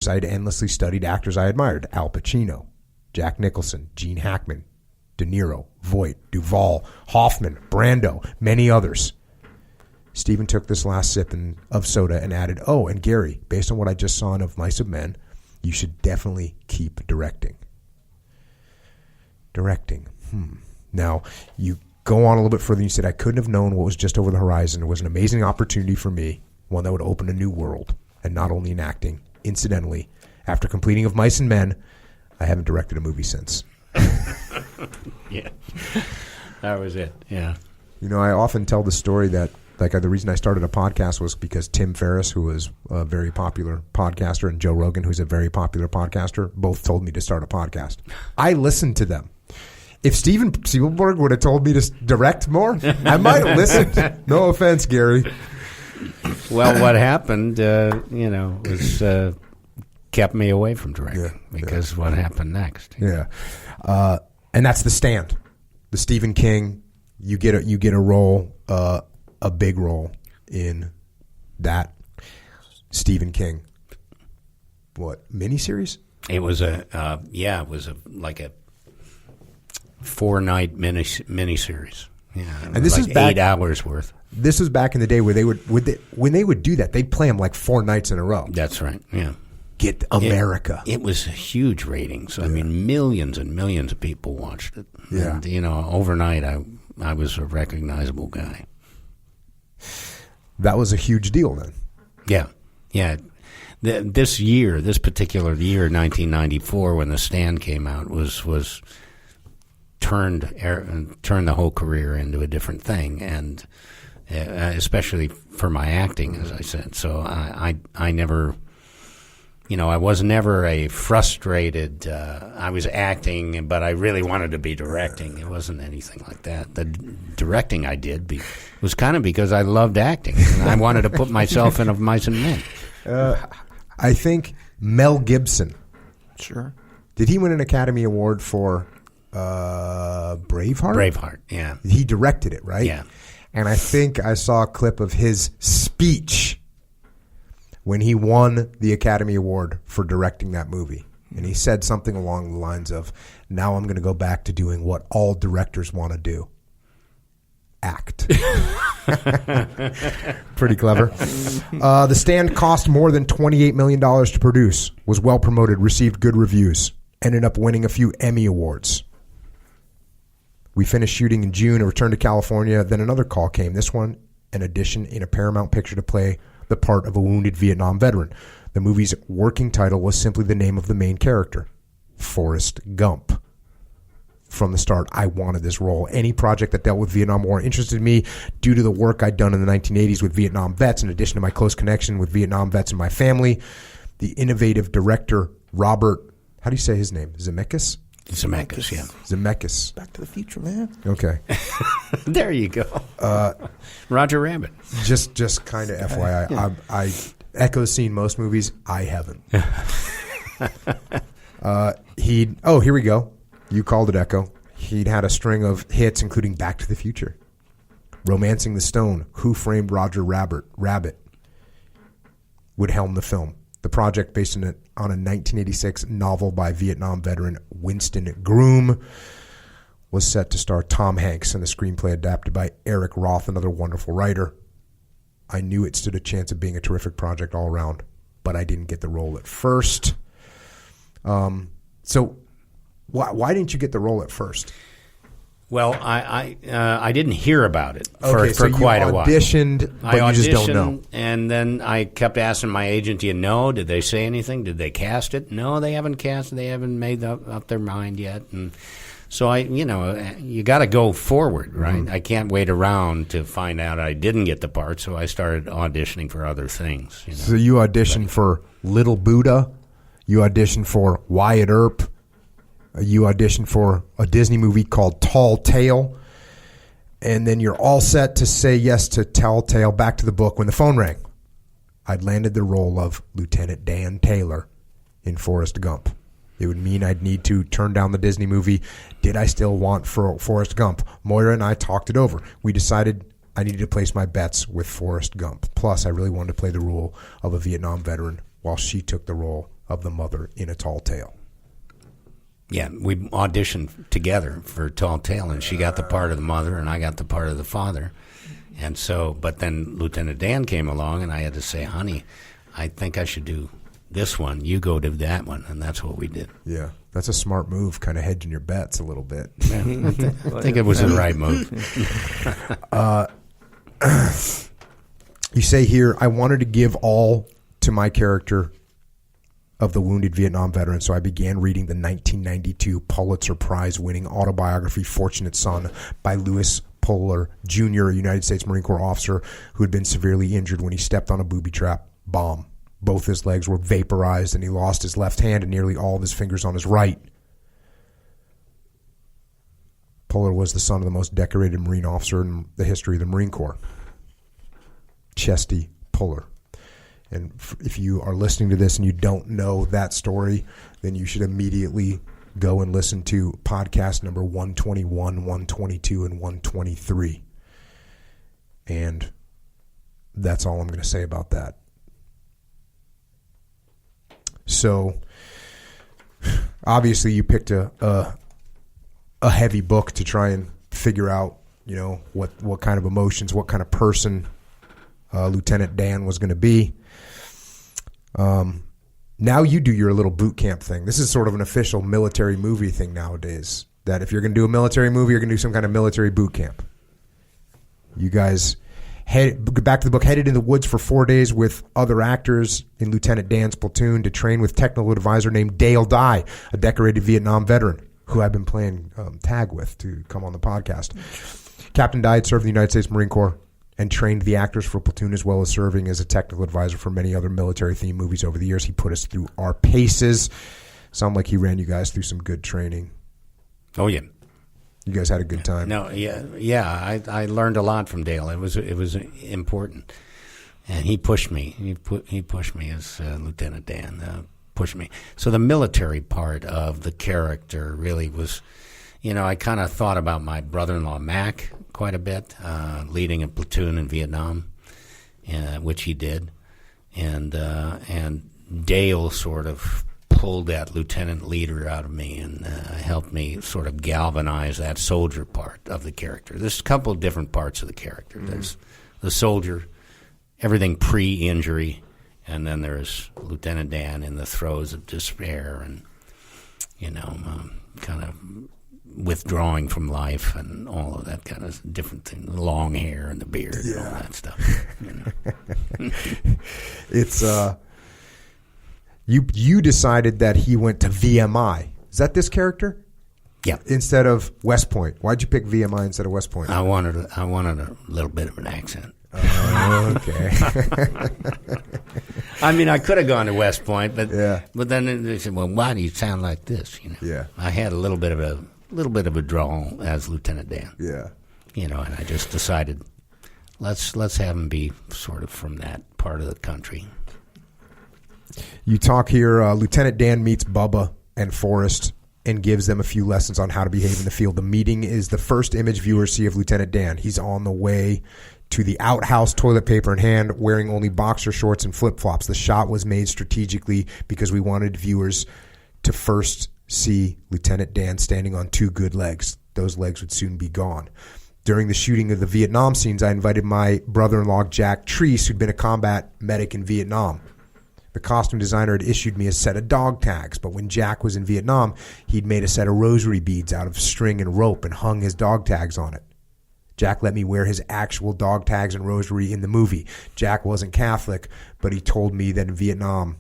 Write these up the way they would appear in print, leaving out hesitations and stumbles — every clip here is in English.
I had endlessly studied actors I admired. Al Pacino, Jack Nicholson, Gene Hackman, De Niro, Voight, Duvall, Hoffman, Brando, many others. Stephen took this last sip of soda and added, "Oh, and Gary, based on what I just saw in Of Mice and Men, you should definitely keep directing." Directing. Now, you go on a little bit further and you said, "I couldn't have known what was just over the horizon. It was an amazing opportunity for me, one that would open a new world, and not only in acting. Incidentally, after completing Of Mice and Men, I haven't directed a movie since." Yeah, that was it. Yeah. You know, I often tell the story that the reason I started a podcast was because Tim Ferriss, who was a very popular podcaster, and Joe Rogan, who's a very popular podcaster, both told me to start a podcast. I listened to them. If Steven Spielberg would have told me to direct more, I might have listened. No offense, Gary. Well, what happened, was kept me away from directing because what happened next? Yeah, and that's The Stand, the Stephen King. You get a role, a big role in that Stephen King. What miniseries? It was a 4-night miniseries. Yeah, and this is 8 hours worth. This was back in the day where when they would do that, they'd play them like 4 nights in a row. That's right. Yeah. Get America. It was huge ratings. I mean, millions and millions of people watched it. Yeah. And, overnight I was a recognizable guy. That was a huge deal then. Yeah. Yeah. This particular year, 1994, when The Stand came out, was turned the whole career into a different thing, and especially for my acting, as I said. So I never, I was never a frustrated. I was acting, but I really wanted to be directing. It wasn't anything like that. The directing I did was kind of because I loved acting, and I wanted to put myself in Of Mice and Men. I think Mel Gibson. Sure. Did he win an Academy Award for Braveheart? Braveheart, yeah. He directed it, right? Yeah. And I think I saw a clip of his speech when he won the Academy Award for directing that movie. And he said something along the lines of, "Now I'm going to go back to doing what all directors want to do. Act." Pretty clever. The Stand cost more than $28 million to produce, was well promoted, received good reviews, ended up winning a few Emmy Awards. We finished shooting in June and returned to California. Then another call came. This one, an audition in a Paramount picture to play the part of a wounded Vietnam veteran. The movie's working title was simply the name of the main character, Forrest Gump. From the start, I wanted this role. Any project that dealt with Vietnam War interested me due to the work I'd done in the 1980s with Vietnam vets, in addition to my close connection with Vietnam vets in my family. The innovative director, Robert, how do you say his name? Zemeckis? Zemeckis, yeah. Zemeckis. Back to the Future, man. Okay. There you go. Roger Rabbit. Just kind of FYI. Yeah. I Echo's seen most movies. I haven't. Here we go. You called it, Echo. He'd had a string of hits, including Back to the Future, Romancing the Stone, Who Framed Roger Rabbit, would helm the film. The project, based on a 1986 novel by Vietnam veteran Winston Groom, was set to star Tom Hanks, and the screenplay adapted by Eric Roth, another wonderful writer. I knew it stood a chance of being a terrific project all around, but I didn't get the role at first. So why didn't you get the role at first? Well, I didn't hear about it for quite a while. Auditioned, but you just don't know. And then I kept asking my agent, "Do you know? Did they say anything? Did they cast it?" No, they haven't cast it. They haven't made up their mind yet. And so you got to go forward, right? Mm-hmm. I can't wait around to find out I didn't get the part. So I started auditioning for other things. So you auditioned for Little Buddha. You auditioned for Wyatt Earp. You auditioned for a Disney movie called Tall Tale. And then you're all set to say yes to Tall Tale, Back to the Book, when the phone rang. I'd landed the role of Lieutenant Dan Taylor in Forrest Gump. It would mean I'd need to turn down the Disney movie. Did I still want Forrest Gump? Moira and I talked it over. We decided I needed to place my bets with Forrest Gump. Plus, I really wanted to play the role of a Vietnam veteran while she took the role of the mother in A Tall Tale. Yeah, we auditioned together for Tall Tale, and she got the part of the mother, and I got the part of the father. And so, but then Lieutenant Dan came along, and I had to say, honey, I think I should do this one. You go to that one, and that's what we did. Yeah, that's a smart move, kind of hedging your bets a little bit. Yeah, I think it was the right move. You say here, I wanted to give all to my character of the wounded Vietnam veteran, so I began reading the 1992 Pulitzer Prize-winning autobiography Fortunate Son by Lewis Puller, Jr., a United States Marine Corps officer who had been severely injured when he stepped on a booby trap bomb. Both his legs were vaporized, and he lost his left hand and nearly all of his fingers on his right. Puller was the son of the most decorated Marine officer in the history of the Marine Corps, Chesty Puller. And if you are listening to this and you don't know that story, then you should immediately go and listen to podcast number 121, 122, and 123. And that's all I'm going to say about that. So, obviously, you picked a heavy book to try and figure out, you know, what kind of emotions, what kind of person Lieutenant Dan was going to be. Now you do your little boot camp thing. This is sort of an official military movie thing nowadays, that if you're going to do a military movie, you're going to do some kind of military boot camp. You guys back to the book, headed in the woods for 4 days with other actors in Lieutenant Dan's platoon to train with technical advisor named Dale Dye, a decorated Vietnam veteran who I've been playing tag with to come on the podcast. Captain Dye had served in the United States Marine Corps and trained the actors for platoon, as well as serving as a technical advisor for many other military-themed movies over the years. He put us through our paces. Sound like he ran you guys through some good training. Oh, yeah. You guys had a good time. No, yeah. I learned a lot from Dale. It was important, and he pushed me. He pushed me as Lieutenant Dan. Pushed me. So the military part of the character really was, you know, I kind of thought about my brother-in-law Mac quite a bit, leading a platoon in Vietnam, which he did, and Dale sort of pulled that lieutenant leader out of me and helped me sort of galvanize that soldier part of the character. There's a couple of different parts of the character. Mm-hmm. There's the soldier, everything pre-injury, and then there's Lieutenant Dan in the throes of despair and, you know, kind of withdrawing from life and all of that kind of different thing, the long hair and the beard and all that stuff. You know? It's you decided that he went to VMI. Is that this character? Yeah. Instead of West Point. Why'd you pick VMI instead of West Point? I wanted a little bit of an accent. Oh, okay. I mean, I could have gone to West Point, but yeah. But then they said, "Well, why do you sound like this?" You know. Yeah. I had a little bit of a drawl as Lieutenant Dan. Yeah. You know, and I just decided let's have him be sort of from that part of the country. You talk here. Lieutenant Dan meets Bubba and Forrest and gives them a few lessons on how to behave in the field. The meeting is the first image viewers see of Lieutenant Dan. He's on the way to the outhouse, toilet paper in hand, wearing only boxer shorts and flip-flops. The shot was made strategically because we wanted viewers to first see Lieutenant Dan standing on two good legs. Those legs would soon be gone. During the shooting of the Vietnam scenes, I invited my brother-in-law, Jack Treese, who'd been a combat medic in Vietnam. The costume designer had issued me a set of dog tags, but when Jack was in Vietnam, he'd made a set of rosary beads out of string and rope and hung his dog tags on it. Jack let me wear his actual dog tags and rosary in the movie. Jack wasn't Catholic, but he told me that in Vietnam,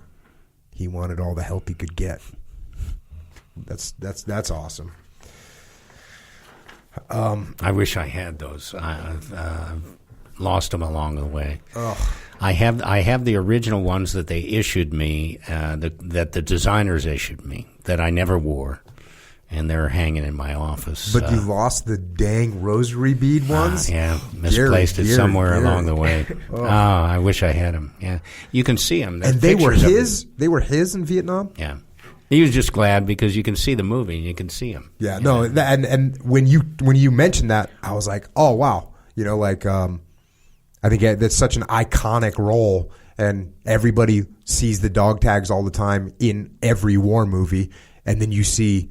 he wanted all the help he could get. That's awesome. I wish I had those. I've lost them along the way. Ugh. I have the original ones that they issued me, that the designers issued me, that I never wore. And they're hanging in my office. But you lost the dang rosary bead ones? Yeah, misplaced it somewhere along the way. Oh, I wish I had them. Yeah, you can see them. And they were his? They were his in Vietnam? Yeah. He was just glad because you can see the movie and you can see him. Yeah, no, and when you mentioned that, I was like, oh, wow. You know, like, I think that's such an iconic role. and everybody sees the dog tags all the time in every war movie, and then you see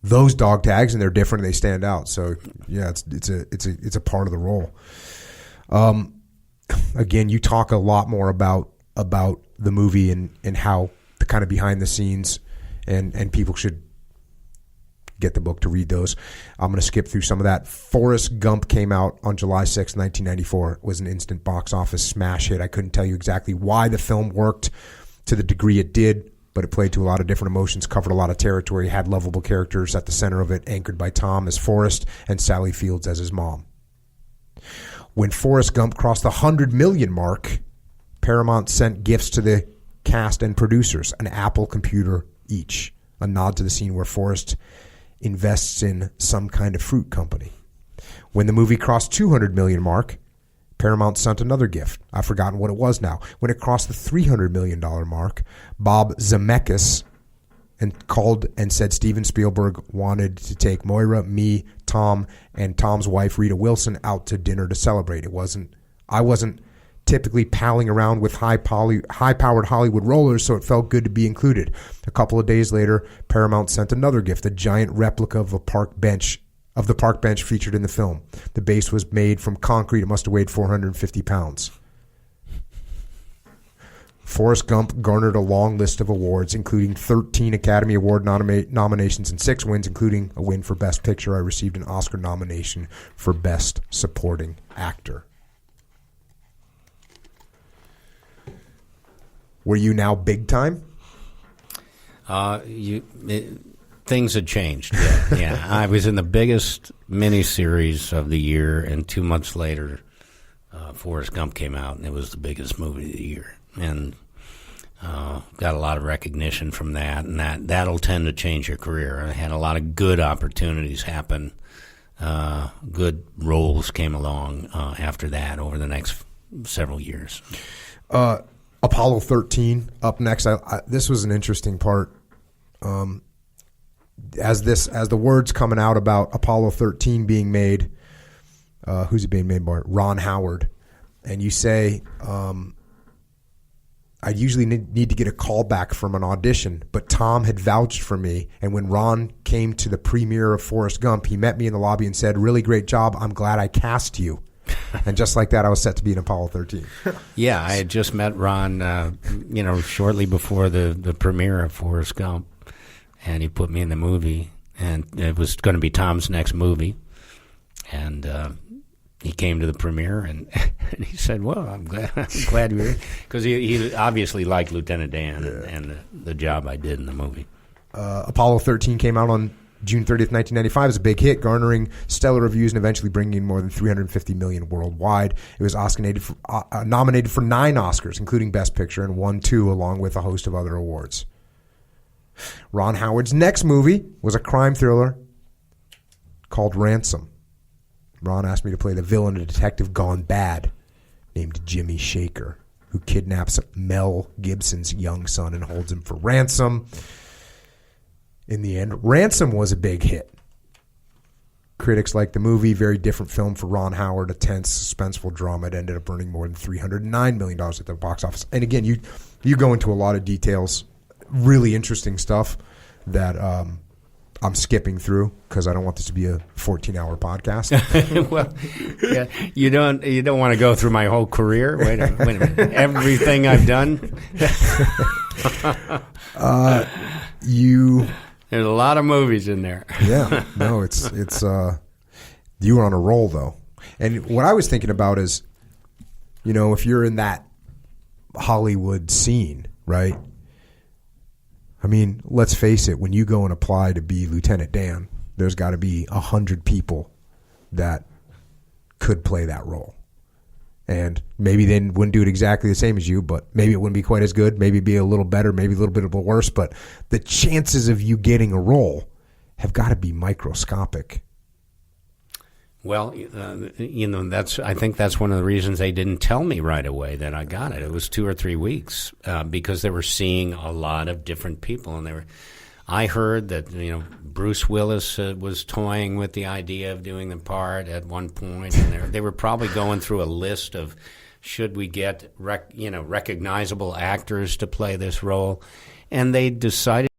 those dog tags and they're different and they stand out. So yeah, it's a part of the role. Again, you talk a lot more about the movie and how the kind of behind the scenes, and people should get the book to read those. I'm going to skip through some of that. Forrest Gump came out on July 6, 1994. It was an instant box office smash hit. I couldn't tell you exactly why the film worked to the degree it did, but it played to a lot of different emotions, covered a lot of territory, had lovable characters at the center of it, anchored by Tom as Forrest and Sally Fields as his mom. When Forrest Gump crossed the 100 million mark, Paramount sent gifts to the cast and producers, an Apple computer each, a nod to the scene where Forrest invests in some kind of fruit company. When the movie crossed 200 million mark, Paramount sent another gift. I've forgotten what it was now. When it crossed the $300 million mark, Bob Zemeckis called and said Steven Spielberg wanted to take Moira, me, Tom, and Tom's wife, Rita Wilson, out to dinner to celebrate. I wasn't typically palling around with high-powered Hollywood rollers, so it felt good to be included. A couple of days later, Paramount sent another gift, a giant replica of the park bench featured in the film. The base was made from concrete. It must have weighed 450 pounds. Forrest Gump garnered a long list of awards, including 13 Academy Award nominations and 6 wins, including a win for Best Picture. I received an Oscar nomination for Best Supporting Actor. Were you now big time? Things had changed. Yeah. I was in the biggest miniseries of the year, and 2 months later, Forrest Gump came out, and it was the biggest movie of the year. And got a lot of recognition from that, and that'll tend to change your career. I had a lot of good opportunities happen. Good roles came along after that over the next several years. Apollo 13 up next. This was an interesting part. As the words coming out about Apollo 13 being made, who's it being made by? Ron Howard. And you say, I usually need to get a call back from an audition, but Tom had vouched for me. And when Ron came to the premiere of Forrest Gump, he met me in the lobby and said, "Really great job. I'm glad I cast you." And just like that, I was set to be in Apollo 13. Yeah, I had just met Ron, shortly before the premiere of Forrest Gump, and he put me in the movie, and it was going to be Tom's next movie, and he came to the premiere, and he said, "Well, I'm glad you're here," because he obviously liked Lieutenant Dan and the job I did in the movie. Apollo 13 came out on June 30th, 1995. It was a big hit, garnering stellar reviews and eventually bringing in more than $350 million worldwide. It was nominated for 9 Oscars, including Best Picture, and won 2 along with a host of other awards. Ron Howard's next movie was a crime thriller called Ransom. Ron asked me to play the villain, a detective gone bad named Jimmy Shaker, who kidnaps Mel Gibson's young son and holds him for ransom. In the end, Ransom was a big hit. Critics liked the movie. Very different film for Ron Howard, a tense, suspenseful drama. It ended up earning more than $309 million at the box office. And again, you go into a lot of details, really interesting stuff that I'm skipping through because I don't want this to be a 14-hour podcast. Well, yeah, you don't want to go through my whole career. Wait a minute. Everything I've done. There's a lot of movies in there. Yeah, no, it's you were on a roll though, and what I was thinking about is, if you're in that Hollywood scene, right? I mean, let's face it. When you go and apply to be Lieutenant Dan, there's got to be 100 people that could play that role. And maybe they wouldn't do it exactly the same as you, but maybe it wouldn't be quite as good. Maybe it'd be a little better, maybe a little bit worse. But the chances of you getting a role have got to be microscopic. Well, I think that's one of the reasons they didn't tell me right away that I got it. It was 2 or 3 weeks because they were seeing a lot of different people, and I heard that Bruce Willis was toying with the idea of doing the part at one point, and they were probably going through a list of should we get recognizable actors to play this role? And they decided